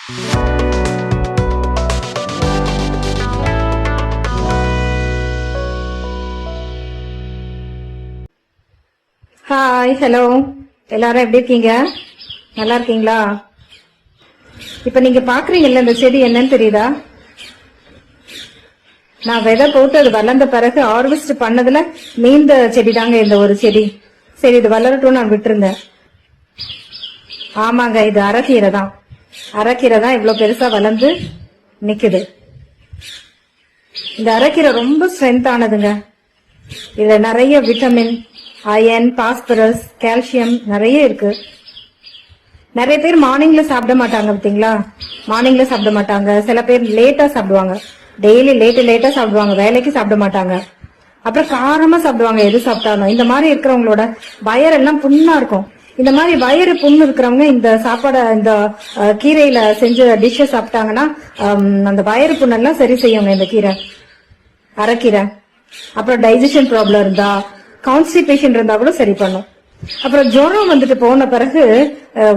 Hi, hello, எல்லாரும் எப்படி இருக்கீங்க? நல்லா இருக்கீங்களா? இப்ப நீங்க பாக்குறீங்கல்ல இந்த செடி என்னன்னு தெரியுதா? நான் விதை போட்டு அது வளர்ந்த பிறகு ஹார்வெஸ்ட் பண்ணதுல மீந்த செடி தாங்க இந்த ஒரு செடி. சரி, இது வளரட்டும் நான் விட்டுருந்தேன். ஆமாங்க, இது அரைக்கீரை தான். அரைக்கீரை தான் இவ்வளவு பெருசா வளர்ந்து நிக்குது. இந்த அரைக்கீரை ரொம்ப ஸ்ட்ரென்த் ஆனதுங்க. இதுல நிறைய விட்டமின், அயன், பாஸ்பரஸ், கால்சியம் நிறைய இருக்கு. நிறைய பேர் மார்னிங்ல சாப்பிட மாட்டாங்க பாத்தீங்களா? மார்னிங்ல சாப்பிட மாட்டாங்க. சில பேர் லேட்டா சாப்பிடுவாங்க. டெய்லி லேட்டா சாப்பிடுவாங்க. வேலைக்கு சாப்பிட மாட்டாங்க. அப்புறம் காரமா சாப்பிடுவாங்க எது சாப்பிட்டாலும். இந்த மாதிரி இருக்கிறவங்களோட வயரெல்லாம் புண்ணா இருக்கும். இந்த மாதிரி வயிறு புண்ணு இருக்கிறவங்க இந்த சாப்பாட, இந்த கீரையில செஞ்ச டிஷ்ஷ சாப்பிட்டாங்கன்னா அந்த வயிறு புண்ணெல்லாம் சரி செய்யுங்க இந்த கீரை, அரைக்கீரை. அப்புறம் டைஜஷன் ப்ராப்ளம் இருந்தா, கான்ஸ்டிபேஷன் இருந்தா கூட சரி பண்ணும். அப்புறம் ஜுரம் வந்துட்டு போன பிறகு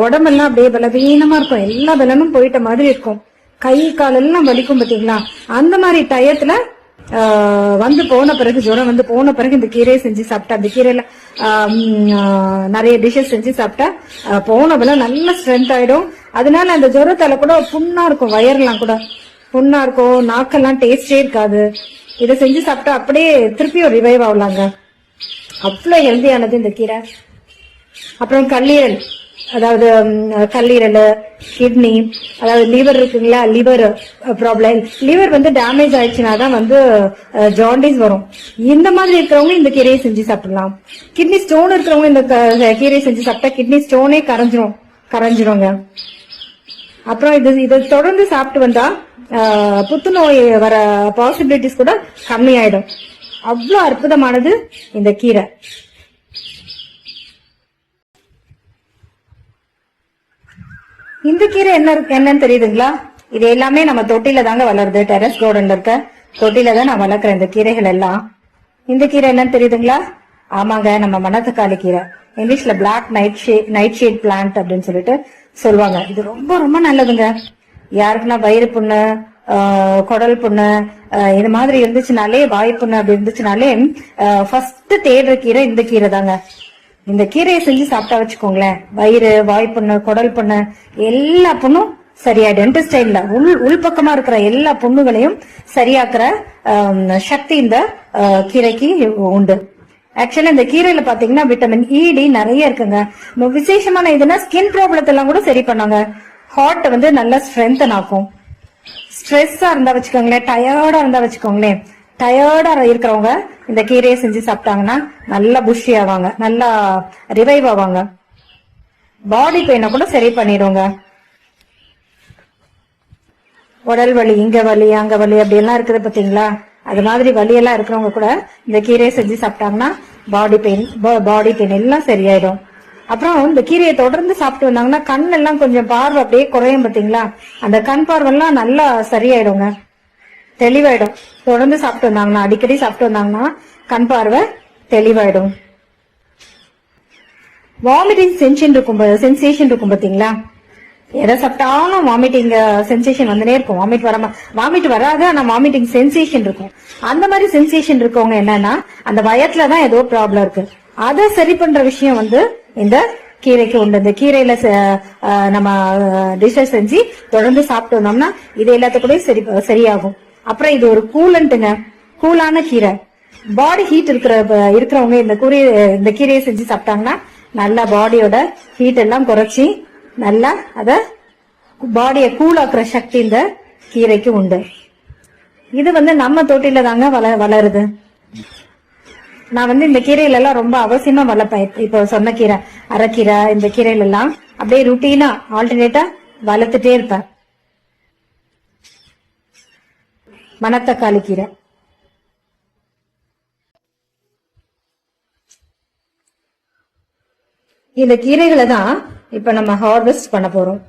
உடம்பெல்லாம் அப்படியே பலவீனமா இருக்கும். எல்லா பலனும் போயிட்ட மாதிரி இருக்கும். கை கால் எல்லாம் வலிக்கும் பாத்தீங்களா? அந்த மாதிரி டயத்துல வந்து போன பிறகு, ஜுரம் வந்து போன பிறகு இந்த கீரையை செஞ்சு சாப்பிட்டா, அந்த கீரையில நிறைய டிஷ்ஷஸ் செஞ்சு சாப்பிட்டா போன பலம் நல்ல ஸ்ட்ரென்த் ஆயிடும். அதனால அந்த ஜுரத்தால கூட புண்ணா இருக்கும், வயர்லாம் கூட புண்ணா இருக்கும், நாக்கெல்லாம் டேஸ்டே இருக்காது. இதை செஞ்சு சாப்பிட்டா அப்படியே திருப்பியும் ரிவைவ் ஆகலாங்க. அவ்வளவு ஹெல்தியானது இந்த கீரை. அப்புறம் கல்லீரல், அதாவது கல்லீரல், கிட்னி, அதாவது லிவர் இருக்குங்களா, லிவர் ப்ராப்ளம், லிவர் வந்து டேமேஜ் ஆயிடுச்சுன்னா தான் வந்து ஜாண்டிஸ் வரும். இந்த மாதிரி இருக்கிறவங்க இந்த கீரையை செஞ்சு சாப்பிடலாம். கிட்னி ஸ்டோன் இருக்கிறவங்க இந்த கீரையை செஞ்சு சாப்பிட்டா கிட்னி ஸ்டோனே கரைஞ்சிருங்க. அப்புறம் இதை தொடர்ந்து சாப்பிட்டு வந்தா புத்துநோய் வர பாசிபிலிட்டிஸ் கூட கம்மி ஆயிடும். அவ்வளவு அற்புதமானது இந்த கீரை. இந்த கீரை என்னன்னு தெரியுதுங்களா? இது எல்லாமே நம்ம தொட்டில தாங்க வளருது. டெரஸ் கார்டன்ல இருக்க தொட்டில தான் நான் வளர்க்குறேன் இந்த கீரைகள் எல்லாம். இந்த கீரை என்னன்னு தெரியுதுங்களா? ஆமாங்க, நம்ம மணத்தக்காளி கீரை. இங்கிலீஷ்ல பிளாக் நைட் ஷேட் பிளான்ட் அப்படின்னு சொல்லிட்டு சொல்லுவாங்க. இது ரொம்ப ரொம்ப நல்லதுங்க. யாருக்குன்னா வயிறு புண்ணு, குடல் புண்ணு இது மாதிரி இருந்துச்சுனாலே, வாய் புண்ணு அப்படி இருந்துச்சுனாலே ஃபர்ஸ்ட் தேடுற கீரை இந்த கீரை தாங்க. இந்த கீரையை செஞ்சு சாப்பிட்டா வச்சுக்கோங்களேன், வயிறு, வாய்ப்புண்ணு, குடல் புண்ணு எல்லா புண்ணும் சரியாயிடும். இன்டெஸ்டைன்ல உள்பக்கமா இருக்கிற எல்லா புண்ணுகளையும் சரியாக்குற சக்தி இந்த கீரைக்கு உண்டு. ஆக்சுவலா இந்த கீரையில பாத்தீங்கன்னா விட்டமின் இ, நிறைய இருக்குங்க. விசேஷமான இதுனா ஸ்கின் ப்ராப்ளத்தை எல்லாம் கூட சரி பண்ணாங்க. ஹார்ட் வந்து நல்லா ஸ்ட்ரென்தன் ஆக்கும். ஸ்ட்ரெஸ்ஸா இருந்தா வச்சுக்கோங்களேன், டயர்டா இருந்தா வச்சுக்கோங்களேன், டயர்டா இருக்கிறவங்க இந்த கீரையை செஞ்சு சாப்பிட்டாங்கன்னா நல்லா புஷி ஆவாங்க, நல்லா ரிவைவ் ஆவாங்க. பாடி பெயினை கூட சரி பண்ணிடுவாங்க. உடல் வலி, இங்க வலி அங்க வலி அப்படி எல்லாம் இருக்குது பாத்தீங்களா? அது மாதிரி வலியெல்லாம் இருக்கிறவங்க கூட இந்த கீரையை செஞ்சு சாப்பிட்டாங்கன்னா பாடி பெயின் எல்லாம் சரியாயிடும். அப்புறம் இந்த கீரையை தொடர்ந்து சாப்பிட்டு வந்தாங்கன்னா கண் எல்லாம் கொஞ்சம் பார்வை அப்படியே குறையும் பாத்தீங்களா? அந்த கண் பார்வைலாம் நல்லா சரியாயிடுங்க, தெளிவாயிடும். தொடர்ந்து சாப்பிட்டு வந்தாங்கன்னா, அடிக்கடி சாப்பிட்டு வந்தாங்கன்னா கண் பார்வை தெளிவாயிடும். வாமிட்டிங் சென்சேஷன் இருக்கும் பாத்தீங்களா? எதை சாப்பிட்டாலும் வாமிட்டிங் சென்சேஷன் வந்துனே இருக்கும். வாமிட் வராது, ஆனா வாமிட்டிங் சென்சேஷன் இருக்கும். அந்த மாதிரி சென்சேஷன் இருக்கவங்க என்னன்னா அந்த வயத்துலதான் ஏதோ ப்ராப்ளம் இருக்கு. அதை சரி பண்ற விஷயம் வந்து இந்த கீரைக்கு உண்டு. இந்த கீரையில நம்ம டிஷ்ஷஸ் செஞ்சு தொடர்ந்து சாப்பிட்டு வந்தோம்னா இது எல்லாத்துக்கூடயும் சரியாகும். அப்புறம் இது ஒரு கூலண்ட்டுங்க, கூலான கீரை. பாடி ஹீட் இருக்கிறவங்க இந்த கீரையை செஞ்சு சாப்பிட்டாங்கன்னா நல்லா பாடியோட ஹீட் எல்லாம் குறைச்சி நல்லா அத பாடியை கூலாக்குற சக்தி இந்த கீரைக்கு உண்டு. இது வந்து நம்ம தோட்டில தாங்க வளருது. நான் வந்து இந்த கீரையில எல்லாம் ரொம்ப அவசியமா வளர்ப்பேன். இப்போ சொன்ன கீரை, அரைக்கீரை, இந்த கீரையில எல்லாம் அப்படியே ருட்டீனா ஆல்டர்னேட்டா வளர்த்துட்டே இருப்பேன். மணத்தக்காளி கீரை, இந்த கீரைகளை தான் இப்ப நம்ம ஹார்வெஸ்ட் பண்ண போறோம்.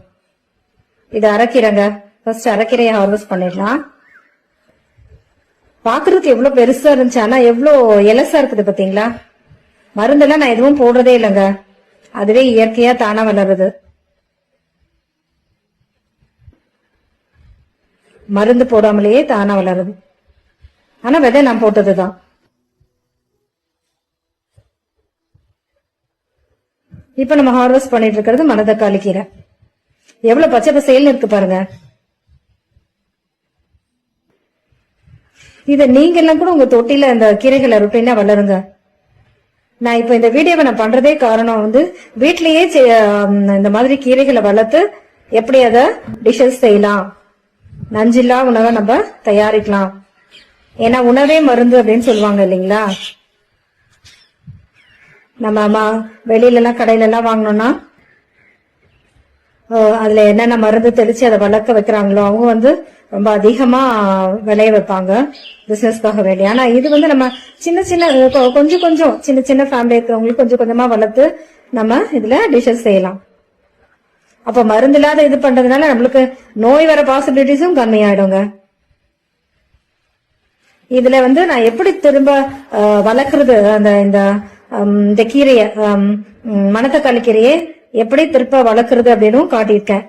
இது அரைக்கீரைங்க. ஃபர்ஸ்ட் அரைக்கீரையை ஹார்வெஸ்ட் பண்ணிடலாம். பாக்குறதுக்கு எவ்வளவு பெருசா இருந்துச்சு, ஆனா எவ்வளவு எலசா இருக்குது பாத்தீங்களா? மருந்தெல்லாம் நான் எதுவும் போடுறதே இல்லைங்க, அதுவே இயற்கையா தானா வளருது. மருந்து போடாமலேயே தானா வளருது. ஆனா விதை நான் போட்டதுதான். இப்ப நம்ம ஹார்வெஸ்ட் பண்ணிட்டு இருக்கிறது மணத்தக்காளி கீரை. எவ்வளவு பச்சை பசேல்னு இருக்கு பாருங்க. இத நீங்க எல்லாம் கூட உங்க தொட்டில இந்த கீரைகளை ரொட்டீனா வளருங்க. நான் இப்ப இந்த வீடியோவை நான் பண்றதே காரணம் வீட்லயே இந்த மாதிரி கீரைகளை வளர்த்து எப்படி அத டிஷஸ் செய்யலாம், நஞ்சில்லா உணவை நம்ம தயாரிக்கலாம். ஏன்னா உணவே மருந்து அப்படின்னு சொல்லுவாங்க இல்லைங்களா. நம்ம வெளியில எல்லாம் கடையில எல்லாம் வாங்கினோம்னா அதுல என்னென்ன மருந்து தெளிச்சு அதை வளர்க்க வைக்கிறாங்களோ அவங்க ரொம்ப அதிகமா விளைய வைப்பாங்க பிசினஸ்க்காக வேண்டி. ஆனா இது நம்ம சின்ன சின்ன கொஞ்சம் கொஞ்சம் சின்ன சின்ன ஃபேமிலி இருக்கிறவங்களுக்கு கொஞ்சம் கொஞ்சமா வளர்த்து நம்ம இதுல டிஷஸ் செய்யலாம். அப்ப மருந்து இல்லாத இது பண்றதுனால நம்மளுக்கு நோய் வர பாசிபிலிட்டிஸும் கம்மியாயிடுங்க. இதுல நான் எப்படி திரும்ப வளர்க்கறது இந்த கீரைய மணத்தக்காளி கீரையை எப்படி திருப்ப வளர்க்கறது அப்படின்னு காட்டியிருக்கேன்.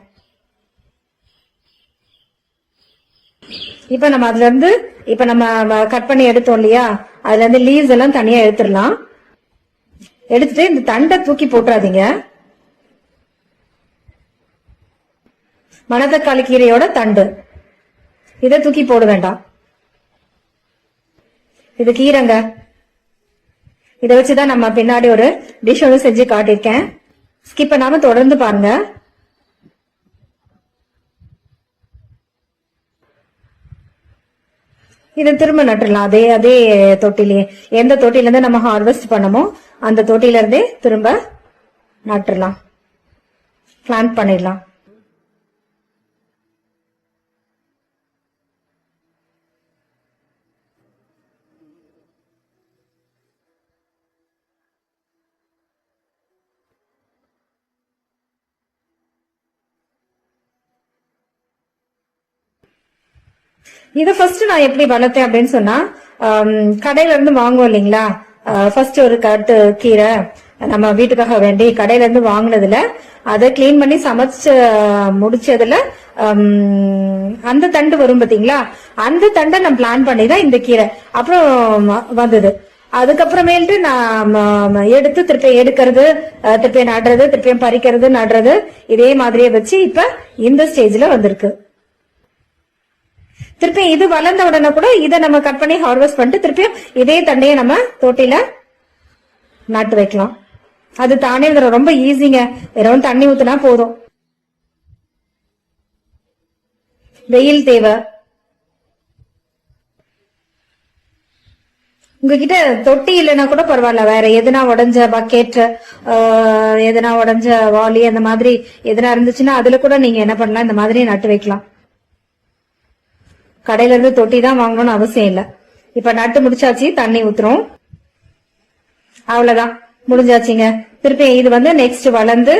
இப்ப நம்ம இப்ப நம்ம கட் பண்ணி எடுத்தோம் இல்லையா, அதுல லீவ்ஸ் எல்லாம் தனியா எடுத்துடலாம். எடுத்துட்டு இந்த தண்டை தூக்கி போட்டுறாதீங்க. மணத்தக்காளி கீரையோட தண்டு இதை தூக்கி போட வேண்டாம். இது கீரைங்க. இதை வச்சுதான் நம்ம பின்னாடி ஒரு டிஷ் செஞ்சு காட்டியிருக்கேன். ஸ்கிப் பண்ணாம தொடர்ந்து பாருங்க. இதை திரும்ப நட்டுலாம். அதே தொட்டிலே எந்த தொட்டில இருந்து நம்ம ஹார்வெஸ்ட் பண்ணமோ அந்த தொட்டில இருந்தே திரும்ப நட்டுலாம், பிளான்ட் பண்ணிடலாம். இதை ஃபர்ஸ்ட் நான் எப்படி வளர்த்தேன் அப்படின்னு சொன்னா, கடையில இருந்து வாங்குவோம் இல்லைங்களா. ஃபர்ஸ்ட் ஒரு கட்டு கீரை நம்ம வீட்டுக்காக வேண்டி கடையில இருந்து வாங்கினதுல அதை கிளீன் பண்ணி சமைச்சு முடிச்சதுல அந்த தண்டு வரும் பாத்தீங்களா, அந்த தண்டை நான் பிளான் பண்ணி தான் இந்த கீரை அப்புறம் வந்தது. அதுக்கப்புறமேட்டு நான் எடுத்து திருப்பி எடுக்கிறது, திருப்பி நடுறது, திருப்பியும் பறிக்கிறது, நடுறது, இதே மாதிரியே வச்சு இப்ப இந்த ஸ்டேஜ்ல வந்திருக்கு. திருப்பி இது வளர்ந்த உடனே கூட இதை நம்ம கட் பண்ணி ஹார்வெஸ்ட் பண்ணிட்டு திருப்பியும் இதே தண்டையை நம்ம தோட்டில நட்டு வைக்கலாம். அது தானே ரொம்ப ஈஸிங்க. வெறும் தண்ணி ஊத்துனா போதும். வெயில் தேவை. உங்ககிட்ட தொட்டி இல்லைன்னா கூட பரவாயில்ல, வேற எதுனா உடஞ்ச பக்கெட், எதுனா உடஞ்ச வாலி அந்த மாதிரி எதுனா இருந்துச்சுன்னா அதுல கூட நீங்க என்ன பண்ணலாம், இந்த மாதிரி நட்டு வைக்கலாம். கடையில இருந்து தொட்டி தான் வாங்கணும்னு அவசியம் இல்ல. இப்ப நட்டு முடிச்சாச்சு, தண்ணி ஊத்துறோம், அவ்வளவுதான், முடிஞ்சாச்சுங்க. திருப்பி இது நெக்ஸ்ட் வளர்ந்து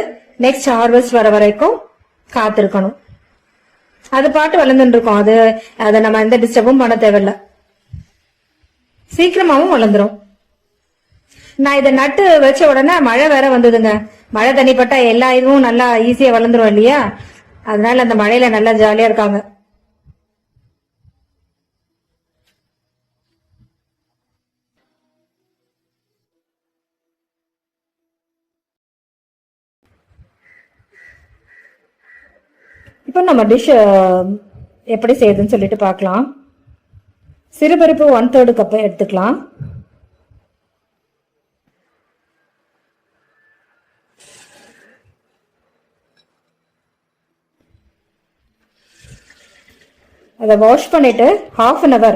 நெக்ஸ்ட் ஹார்வெஸ்ட் வர வரைக்கும் காத்திருக்கணும். அது பாட்டு வளர்ந்துட்டு இருக்கும். அதை நம்ம எந்த டிஸ்டர்பும் பண்ண தேவையில்ல, சீக்கிரமாவும் வளர்ந்துரும். நான் இதை நட்டு வச்ச உடனே மழை வேற வந்ததுங்க. மழை தண்ணி பட்டா எல்லா இதுவும் நல்லா ஈஸியா வளர்ந்துரும் இல்லையா, அதனால அந்த மழையில நல்லா ஜாலியா இருக்காங்க. இப்போ நம்ம டிஷ் எப்படி செய்யுதுன்னு சொல்லிட்டு பார்க்கலாம். சிறுபருப்பு 1/3 கப் எடுத்துக்கலாம். அதை வாஷ் பண்ணிட்டு 1/2 hour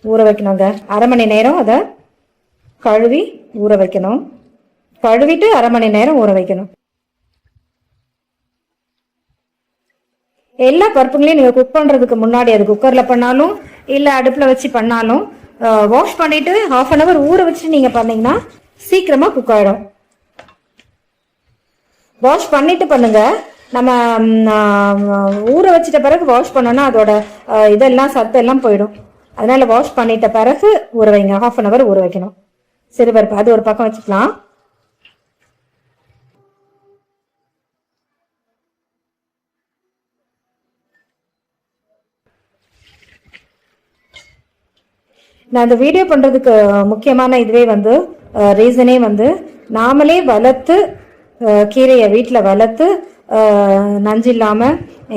ஊற வைக்கணுங்க. 1/2 மணி நேரம் அதை கழுவி ஊற வைக்கணும். கழுவிட்டு 1/2 மணி நேரம் ஊற வைக்கணும். எல்லா பருப்புங்களையும் நீங்க குக் பண்றதுக்கு முன்னாடி, அது குக்கர்ல பண்ணாலும் இல்ல அடுப்புல வச்சு பண்ணாலும், வாஷ் பண்ணிட்டு 1/2 hour ஊற வச்சு நீங்க பண்ணீங்கன்னா சீக்கிரமா குக் ஆயிடும். வாஷ் பண்ணிட்டு பண்ணுங்க. நம்ம ஊற வச்சிட்ட பிறகு வாஷ் பண்ணோம்னா அதோட இதெல்லாம் சத்தெல்லாம் போயிடும். அதனால வாஷ் பண்ணிட்ட பிறகு ஊற வைங்க. 1/2 hour ஊற வைக்கணும் சிறுபருப்பு. அது ஒரு பக்கம் வச்சுக்கலாம். நான் இந்த வீடியோ பண்றதுக்கு முக்கியமான இதுவே வந்து ரீசனே வந்து நாமளே வளர்த்து கீரையை வீட்டில் வளர்த்து நஞ்சு இல்லாம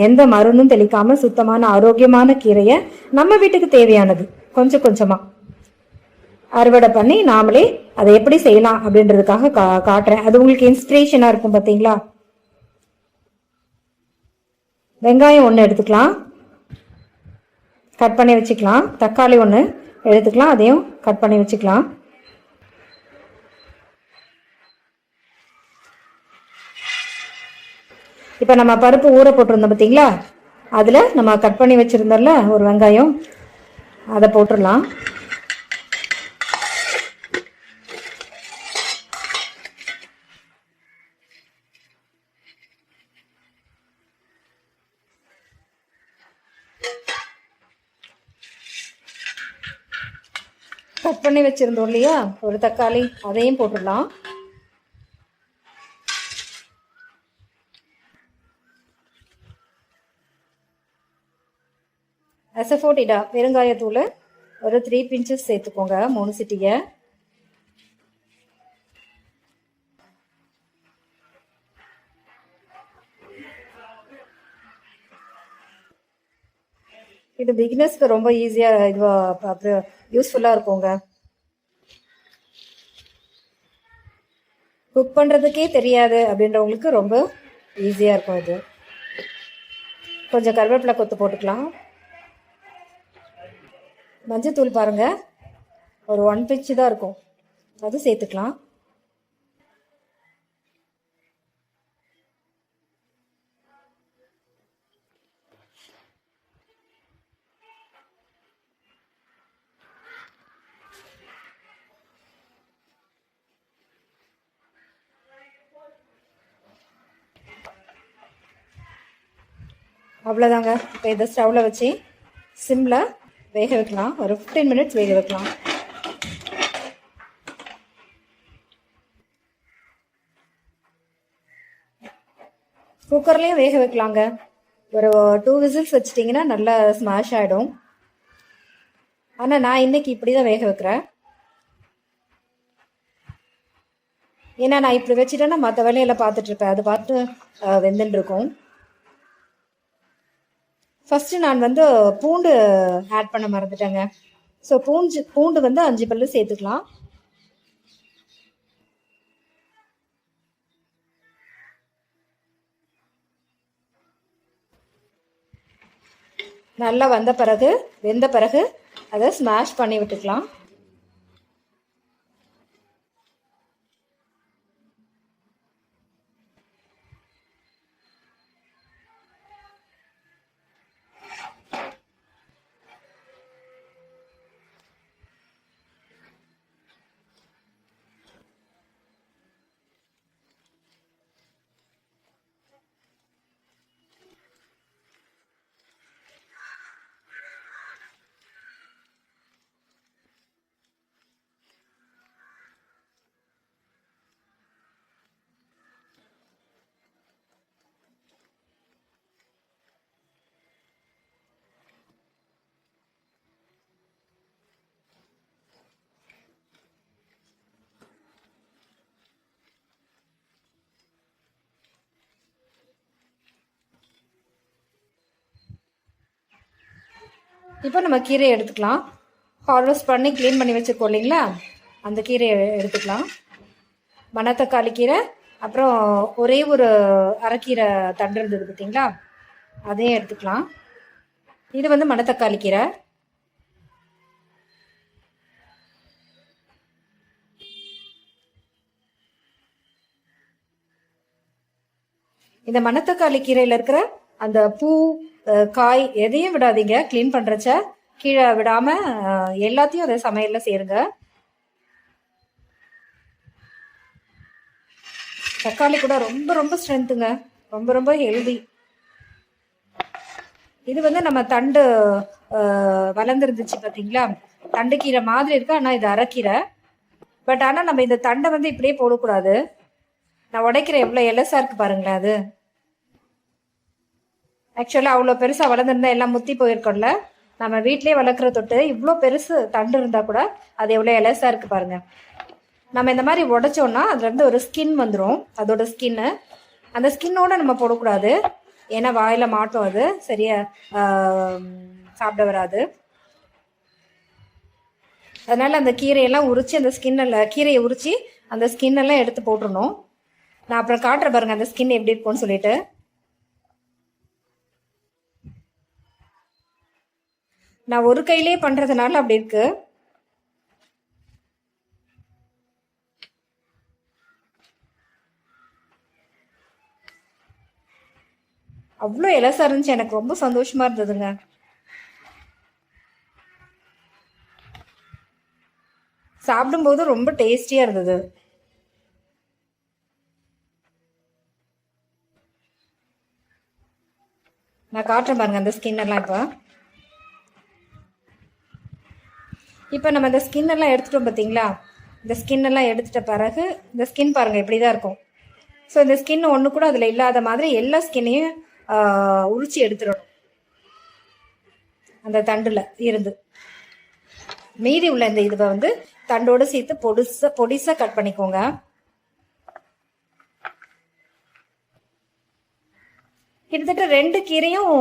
எந்த மருந்தும் தெளிக்காம சுத்தமான ஆரோக்கியமான கீரையை நம்ம வீட்டுக்கு தேவையானது கொஞ்சம் கொஞ்சமா அறுவடை பண்ணி நாமளே அதை எப்படி செய்யலாம் அப்படின்றதுக்காக காட்டுறேன். அது உங்களுக்கு இன்ஸ்பிரேஷனா இருக்கும். பாத்தீங்களா? வெங்காயம் ஒன்று எடுத்துக்கலாம், கட் பண்ணி வச்சுக்கலாம். தக்காளி ஒன்று எடுத்துக்கலாம், அதையும் கட் பண்ணி வச்சுக்கலாம். இப்போ நம்ம பருப்பு ஊற போட்டிருந்தோம் பார்த்தீங்களா, அதில் நம்ம கட் பண்ணி வச்சுருந்தோம்ல ஒரு வெங்காயம், அதை போட்டுடலாம். கட் பண்ணி வச்சுருந்தோம் இல்லையா ஒரு தக்காளி, அதையும் போட்டுடலாம். அசஃபோட்டிடா பெருங்காயத்தூள் ஒரு 3 பிஞ்சஸ் சேர்த்துக்கோங்க, 3 சிட்டிகை. இது பிகினர்ஸ்க்கு ரொம்ப ஈஸியா இதுவா யூஸ்ஃபுல்லா இருக்குங்க. குக் பண்றதுக்கே தெரியாது அப்படின்றவங்களுக்கு ரொம்ப ஈஸியா இருக்கும் இது. கொஞ்சம் கருவேப்பிலை கொத்து போட்டுக்கலாம். மஞ்சத்தூள் பாருங்க, ஒரு 1 பிஞ்ச் தான் இருக்கும், அது சேர்த்துக்கலாம். அவ்வளோதாங்க. இப்போ இதை ஸ்டவ்வில் வச்சு சிம்மில் வேக வைக்கலாம். ஒரு 15 மினிட்ஸ் வேக வைக்கலாம். குக்கர்லேயும் வேக வைக்கலாங்க. ஒரு 2 விசில்ஸ் வச்சிட்டிங்கன்னா நல்லா ஸ்மாஷ் ஆகிடும். ஆனால் நான் இன்னைக்கு இப்படி தான் வேக வைக்கிறேன். ஏன்னா நான் இப்படி வச்சுட்டேன்னா மற்ற வேலையெல்லாம் பார்த்துட்ருப்பேன், அது பார்த்து வெந்துன்னு இருக்கும். ஃபஸ்ட்டு நான் வந்து பூண்டு ஆட் பண்ண மறந்துட்டேங்க. ஸோ பூண்டு வந்து 5 பல்லு சேர்த்துக்கலாம். நல்லா வெந்த பிறகு அதை ஸ்மாஷ் பண்ணி விட்டுக்கலாம். இப்போ நம்ம கீரையை எடுத்துக்கலாம். ஹார்வெஸ்ட் பண்ணி க்ளீன் பண்ணி வச்சுருக்கோம் இல்லைங்களா, அந்த கீரையை எடுத்துக்கலாம். மணத்தக்காளி கீரை, அப்புறம் ஒரே ஒரு அரைக்கீரை தண்டு இருந்தது பார்த்தீங்களா, அதையும் எடுத்துக்கலாம். இது வந்து மணத்தக்காளி கீரை. இந்த மணத்தக்காளி கீரையில் இருக்கிற அந்த பூ காய் எதையும் விடாதீங்க. க்ளீன் பண்றச்ச கீழே விடாம எல்லாத்தையும் அதை சமையல்ல சேருங்க. தக்காளி கூட ரொம்ப ரொம்ப ஸ்ட்ரென்த்துங்க, ரொம்ப ரொம்ப ஹெல்தி. இது வந்து நம்ம தண்டு வளர்ந்துருந்துச்சு பார்த்தீங்களா, தண்டு கீரை மாதிரி இருக்கு, ஆனால் இது அரைக்கீரை. பட் ஆனால் நம்ம இந்த தண்டை வந்து இப்படியே போடக்கூடாது. நான் உடைக்கிறேன், எவ்வளோ எலசா இருக்கு பாருங்களேன். அது ஆக்சுவலாக அவ்வளோ பெருசாக வளர்ந்துருந்தா எல்லாம் முத்தி போயிருக்கோம்ல, நம்ம வீட்லயே வளர்க்குற தொட்டு இவ்வளோ பெருசு தண்டு இருந்தா கூட அது எவ்வளோ எலசா இருக்கு பாருங்க. நம்ம இந்த மாதிரி உடைச்சோம்னா அதுல இருந்து ஒரு ஸ்கின் வந்துடும். அதோட ஸ்கின்னு அந்த ஸ்கின்னோட நம்ம போடக்கூடாது, ஏன்னா வாயில மாட்டோம், அது சரியா சாப்பிட வராது. அதனால அந்த கீரையெல்லாம் உரிச்சு அந்த கீரையை உரிச்சு அந்த ஸ்கின்னெல்லாம் எடுத்து போட்டுடணும். நான் அப்புறம் காட்டுற பாருங்க அந்த ஸ்கின் எப்படி இருக்கும்னு சொல்லிட்டு. நான் ஒரு கையிலே பண்றதுனால அப்படி இருக்கு. அவ்வளோ இலசா இருந்துச்சு, எனக்கு ரொம்ப சந்தோஷமா இருந்ததுங்க. சாப்பிடும்போது ரொம்ப டேஸ்டியா இருந்தது. நான் காட்டுறேன் பாருங்க அந்த ஸ்கின் எல்லாம். இப்போ நம்ம இந்த ஸ்கின் எல்லாம் எடுத்துட்டோம் பார்த்தீங்களா? இந்த ஸ்கின் எல்லாம் எடுத்துட்ட பிறகு இந்த ஸ்கின் பாருங்க இப்படிதான் இருக்கும். ஸோ இந்த ஸ்கின் ஒன்று கூட அதில் இல்லாத மாதிரி எல்லா ஸ்கின்னையும் உரிச்சு எடுத்துடணும் அந்த தண்டுல இருந்து. மீதி உள்ள இந்த இதுவை வந்து தண்டோடு சேர்த்து பொடிசா கட் பண்ணிக்கோங்க. கிட்டத்தட்ட 2 கீரையும்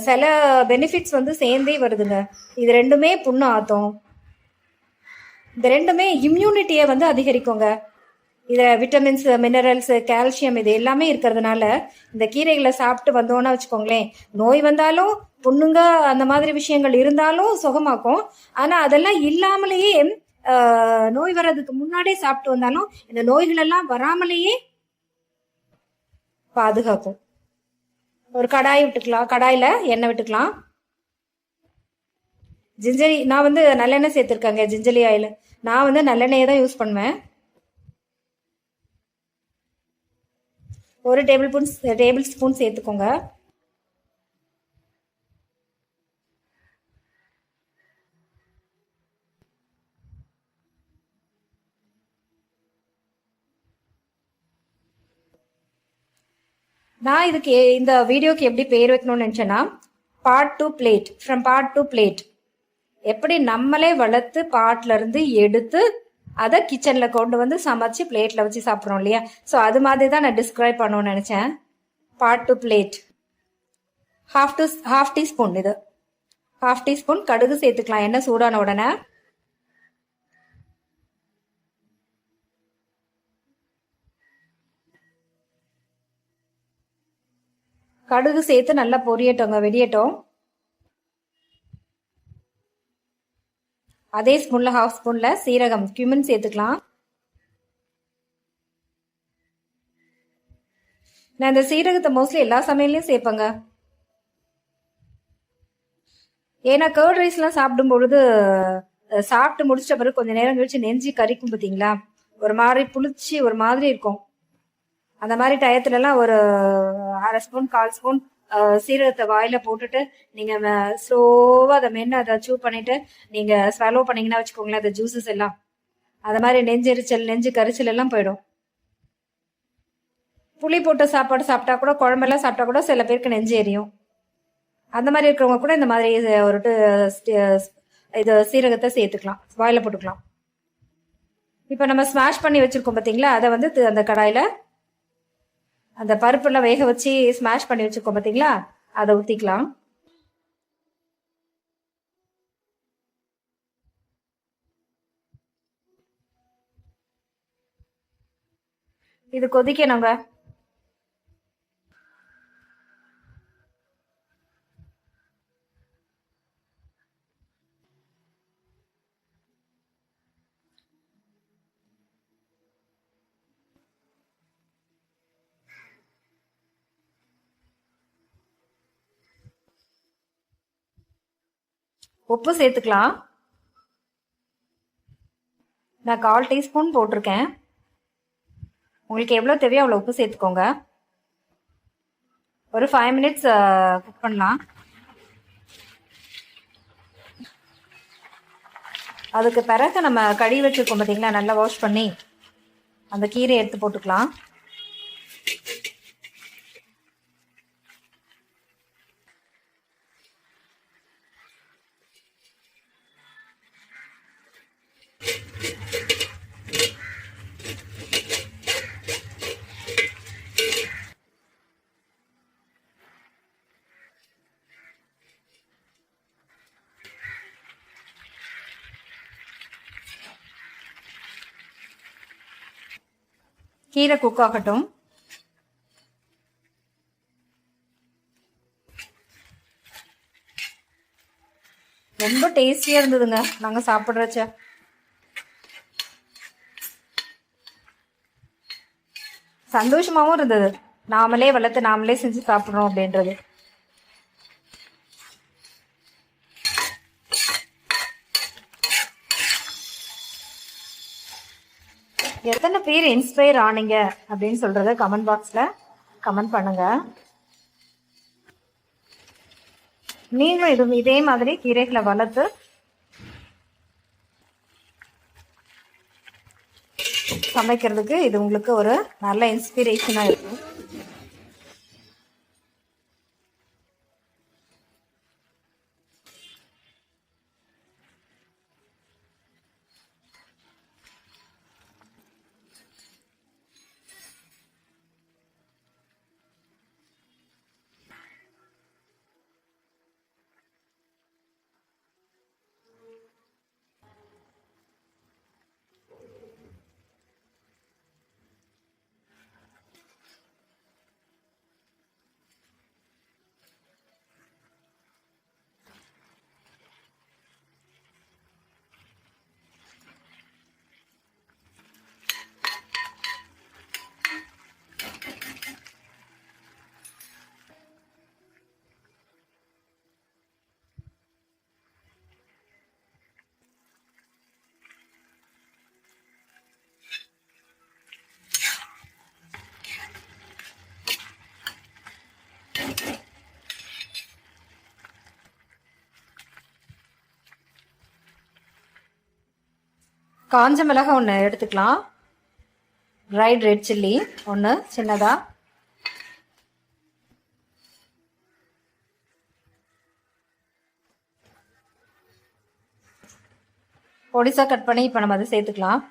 சில பெனிஃபிட்ஸ் வந்து சேர்ந்தே வருதுங்க. இது ரெண்டுமே புண்ணு ஆத்தும், இந்த ரெண்டுமே இம்யூனிட்டியை வந்து அதிகரிக்குங்க. இதில் விட்டமின்ஸ், மினரல்ஸ், கால்சியம் இது எல்லாமே இருக்கிறதுனால இந்த கீரைகளை சாப்பிட்டு வந்தோன்னா வச்சுக்கோங்களேன், நோய் வந்தாலும் புண்ணுங்க அந்த மாதிரி விஷயங்கள் இருந்தாலும் சுகமாக்கும். ஆனால் அதெல்லாம் இல்லாமலேயே நோய் வர்றதுக்கு முன்னாடியே சாப்பிட்டு வந்தாலும் இந்த நோய்கள் எல்லாம் வராமலேயே பாதுகாக்கும். ஒரு கடாய் விட்டுக்கலாம், கடாயில் எண்ணெய் விட்டுக்கலாம். ஜிஞ்சரி, நான் வந்து நல்லெண்ணெய் சேர்த்துருக்கேங்க, ஜிஞ்சலி ஆயில். நான் வந்து நல்லெண்ணெயை தான் யூஸ் பண்ணுவேன். 1 டேபிள் ஸ்பூன் சேர்த்துக்கோங்க. நான் இதுக்கு இந்த வீடியோக்கு எப்படி பேர் வைக்கணும்னு நினைச்சேன்னா, pot to plate, from pot to plate. எப்படி நம்மளே வளர்த்து பாட்ல இருந்து எடுத்து அதை கிச்சன்ல கொண்டு வந்து சமைச்சு பிளேட்ல வச்சு சாப்பிட்றோம் இல்லையா? ஸோ அது மாதிரி தான் நான் டிஸ்கிரைப் பண்ணணும்னு நினைச்சேன். Pot to plate. Half teaspoon, இது ஹாஃப் டீஸ்பூன் கடுகு சேர்த்துக்கலாம் எண்ணெய் சூடான உடனே. கடுகு சேர்த்து நல்லா பொரியட்டோங்க, வெடியட்டும். அதே ஸ்பூன்ல ஹாஃப் ஸ்பூன்ல சீரகம், கியூமின் சேர்த்துக்கலாம். நான் இந்த சீரகத்தை மோஸ்ட்லி எல்லா சமையல்லையும் சேர்ப்பேங்க. ஏன்னா கர்ட் ரைஸ்லாம் சாப்பிடும் பொழுது சாப்பிட்டு முடிச்சிட்ட பிறகு கொஞ்சம் நேரம் கழிச்சு நெஞ்சு கறிக்கும் பார்த்தீங்களா, ஒரு மாதிரி புளிச்சு ஒரு மாதிரி இருக்கும். அந்த மாதிரி டயத்துலலாம் ஒரு 1/2 ஸ்பூன் 1/4 ஸ்பூன் சீரகத்தை வாயில போட்டுட்டு நீங்க ஸ்லோவா அதை மென்று அதை சூ பண்ணிட்டு நீங்க ஸ்வலோ பண்ணீங்கன்னா வச்சுக்கோங்களேன், அந்த ஜூசஸ் எல்லாம் அது மாதிரி நெஞ்செரிச்சல், நெஞ்சு கரிச்சல் எல்லாம் போயிடும். புளி போட்ட சாப்பாடு சாப்பிட்டா கூட, குழம்பெல்லாம் சாப்பிட்டா கூட சில பேருக்கு நெஞ்சு எரியும். அந்த மாதிரி இருக்கிறவங்க கூட இந்த மாதிரி ஒரு இது சீரகத்தை சேர்த்துக்கலாம், வாயில போட்டுக்கலாம். இப்போ நம்ம ஸ்மாஷ் பண்ணி வச்சிருக்கோம் பார்த்தீங்களா, அதை வந்து அந்த கடாயில அந்த பருப்பெல்லாம் வேக வச்சு ஸ்மாஷ் பண்ணி வச்சிருக்கோம் பார்த்தீங்களா, அதை ஊற்றிக்கலாம். இது கொதிக்கணுங்க. உப்பு சேர்த்துக்கலாம். நான் 1/4 டீஸ்பூன் போட்டிருக்கேன். உங்களுக்கு எவ்வளோ தேவையோ அவ்வளோ உப்பு சேர்த்துக்கோங்க. ஒரு 5 மினிட்ஸ் குக் பண்ணலாம். அதுக்கு பிறகு நம்ம கழுவி வச்சுருக்கோம் பார்த்தீங்களா, நல்லா வாஷ் பண்ணி அந்த கீரையை எடுத்து போட்டுக்கலாம். கீரை குக் ஆகட்டும். ரொம்ப டேஸ்டியா இருந்ததுங்க நாங்க சாப்பிடுறச்ச. சந்தோஷமாவும் இருந்தது, நாமளே வளர்த்து நாமளே செஞ்சு சாப்பிடுறோம் அப்படின்றது. எத்தனை பேர் இன்ஸ்பயர் ஆனீங்க அப்படின்னு சொல்றத கமெண்ட் பாக்ஸ்ல கமெண்ட் பண்ணுங்க. நீங்களும் இதே மாதிரி கீரைகளை வளர்த்து சமைக்கிறதுக்கு இது உங்களுக்கு ஒரு நல்ல இன்ஸ்பிரேஷனா இருக்கும். காஞ்ச மிளகாய் ஒன்று எடுத்துக்கலாம். ட்ரைட் ரெட் சில்லி ஒன்று சின்னதா, பொடிசா கட் பண்ணி இப்போ நம்ம அதை சேர்த்துக்கலாம்.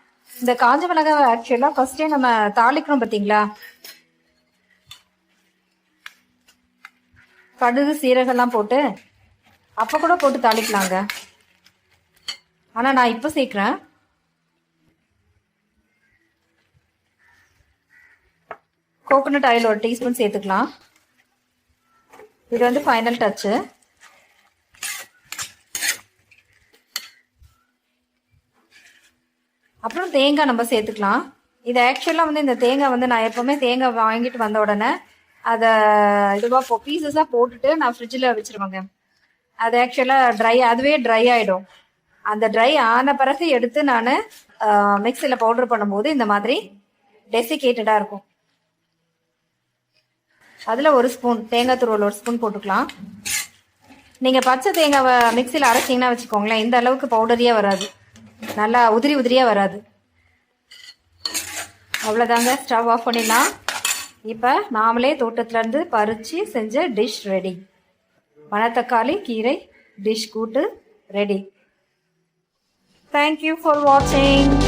இந்த காஞ்ச மிளகாய் ஆக்சுவலா ஃபர்ஸ்டே நம்ம தாளிக்கணும் பார்த்தீங்களா, கடுகு சீரகம்லாம் போட்டு அப்போ கூட போட்டு தாளிக்கலாங்க. ஆனால் நான் இப்போ சேர்க்குறேன். கோகோனட் ஆயில் ஒரு டீஸ்பூன் சேர்த்துக்கலாம். இது வந்து ஃபைனல் டச்சு. அப்புறம் தேங்காய் நம்ம சேர்த்துக்கலாம். இது ஆக்சுவலாக வந்து இந்த தேங்காய் வந்து நான் எப்போவுமே தேங்காய் வாங்கிட்டு வந்த உடனே அதை இதுவாக பீசஸாக போட்டுட்டு நான் ஃப்ரிட்ஜில் வச்சுருவேங்க. அது ஆக்சுவலாக அதுவே ட்ரை ஆகிடும். அந்த ட்ரை ஆன பிறகு எடுத்து நான் மிக்சியில் பவுடர் பண்ணும்போது இந்த மாதிரி டெசிகேட்டடாக இருக்கும். அதில் ஒரு ஸ்பூன் தேங்காய் துருவல் ஒரு ஸ்பூன் போட்டுக்கலாம். நீங்கள் பச்சை தேங்காவை மிக்சியில் அரைச்சிங்கன்னா வச்சுக்கோங்களேன், இந்த அளவுக்கு பவுடரியாக வராது, நல்லா உதிரி உதிரியாக வராது. அவ்வளோதாங்க, ஸ்டவ் ஆஃப் பண்ணிடலாம். இப்போ நாமளே தோட்டத்துலேருந்து பறித்து செஞ்ச டிஷ் ரெடி. மணத்தக்காளி கீரை டிஷ் கூட்டு ரெடி. தேங்க்யூ ஃபார் வாட்சிங்.